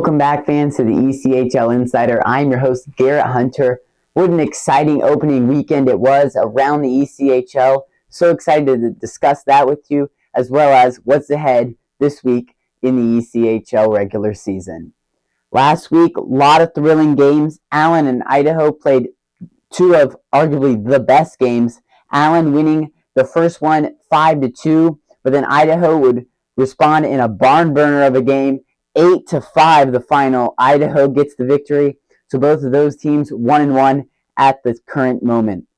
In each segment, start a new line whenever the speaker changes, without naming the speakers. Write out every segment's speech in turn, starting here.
Welcome back, fans, to the ECHL Insider. I'm your host, Garrett Hunter. What an exciting opening weekend it was around the ECHL. So excited to discuss that with you, as well as what's ahead this week in the ECHL regular season. Last week, a lot of thrilling games. Allen and Idaho played two of arguably the best games. Allen winning the first one 5-2, but then Idaho would respond in a barn burner of a game. 8-5 the final. Idaho gets the victory. So both of those teams 1-1 at the current moment.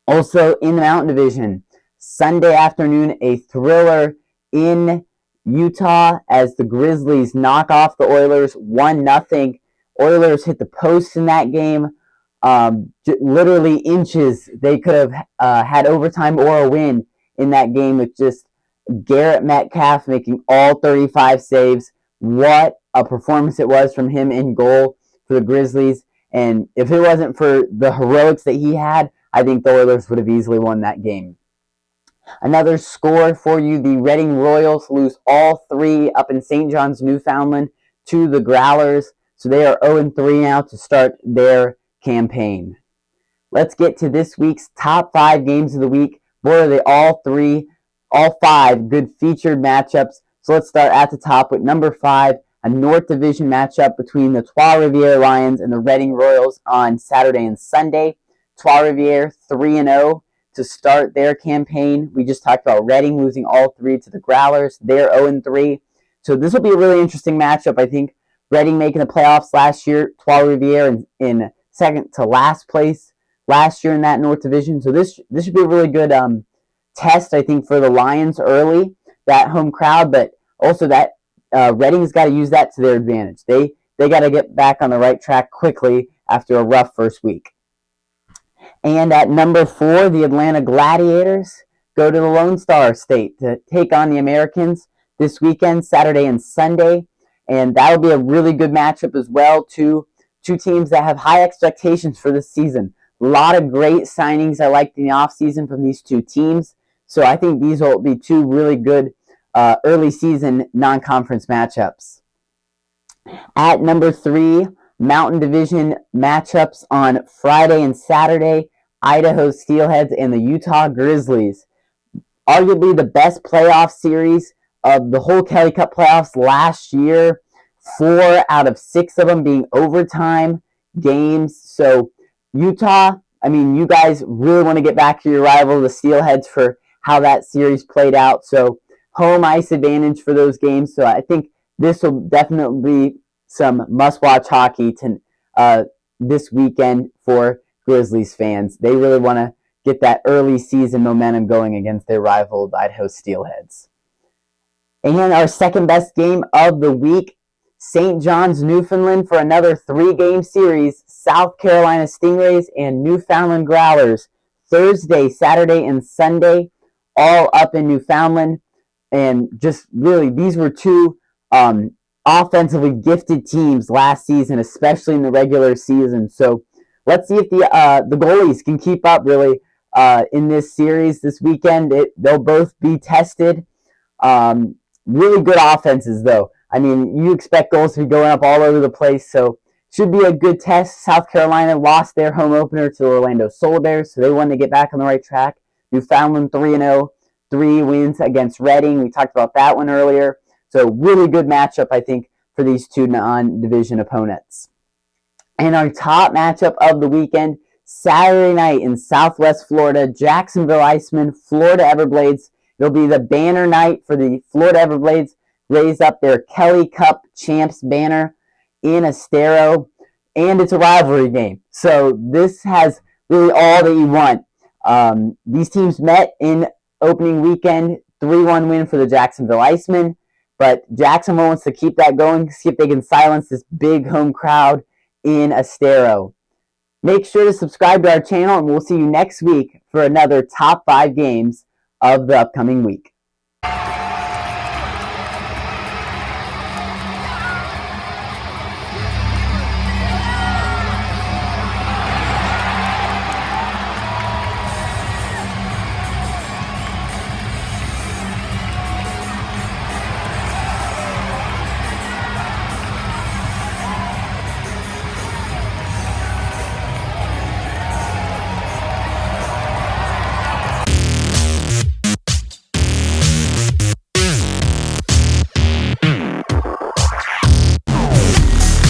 Also in the Mountain Division, Sunday afternoon, a thriller in Utah as the Grizzlies knock off the Oilers 1-0. Oilers hit the post in that game. Literally inches. They could have had overtime or a win in that game with just Garrett Metcalf making all 35 saves. What a performance it was from him in goal for the Grizzlies. And if it wasn't for the heroics that he had, I think the Oilers would have easily won that game. Another score for you, the Reading Royals lose all three up in St. John's, Newfoundland to the Growlers. So they are 0-3 now to start their campaign. Let's get to this week's top 5 games of the week. Boy, are they all 5 good featured matchups. So let's start at the top with number 5, a North Division matchup between the Trois-Rivières Lions and the Reading Royals on Saturday and Sunday. Trois-Rivières 3-0 to start their campaign. We just talked about Reading losing all 3 to the Growlers. They're 0-3. So this will be a really interesting matchup. I think Reading making the playoffs last year, Trois-Rivières in second to last place last year in that North Division. So this should be a really good test, I think, for the Lions early, that home crowd, but also that Reading's got to use that to their advantage. They got to get back on the right track quickly after a rough first week. And at number 4, the Atlanta Gladiators go to the Lone Star State to take on the Americans this weekend, Saturday and Sunday. And that'll be a really good matchup as well. Two teams that have high expectations for this season. A lot of great signings I liked in the offseason from these two teams. So I think these will be two really good early season non-conference matchups. At number 3, Mountain Division matchups on Friday and Saturday, Idaho Steelheads and the Utah Grizzlies. Arguably the best playoff series of the whole Kelly Cup playoffs last year. 4 out of 6 of them being overtime games. So Utah, I mean, you guys really want to get back to your rival, the Steelheads, for how that series played out. So home ice advantage for those games. So I think this will definitely be some must-watch hockey this weekend for Grizzlies fans. They really want to get that early season momentum going against their rival, the Idaho Steelheads. And our second best game of the week, St. John's, Newfoundland for another 3-game series, South Carolina Stingrays and Newfoundland Growlers. Thursday, Saturday, and Sunday, all up in Newfoundland. And just really, these were two offensively gifted teams last season, especially in the regular season. So let's see if the goalies can keep up really in this series this weekend. They'll both be tested. Really good offenses, though. I mean, you expect goals to be going up all over the place, so should be a good test. South Carolina lost their home opener to the Orlando Solar Bears, so they wanted to get back on the right track. Newfoundland 3-0, 3 wins against Reading. We talked about that one earlier. So really good matchup, I think, for these two non-division opponents. And our top matchup of the weekend, Saturday night in Southwest Florida, Jacksonville Icemen, Florida Everblades. It'll be the banner night for the Florida Everblades. Raise up their Kelly Cup Champs banner in Estero, and it's a rivalry game. So this has really all that you want. These teams met in opening weekend, 3-1 win for the Jacksonville Icemen, but Jacksonville wants to keep that going, see if they can silence this big home crowd in Estero. Make sure to subscribe to our channel, and we'll see you next week for another top 5 games of the upcoming week.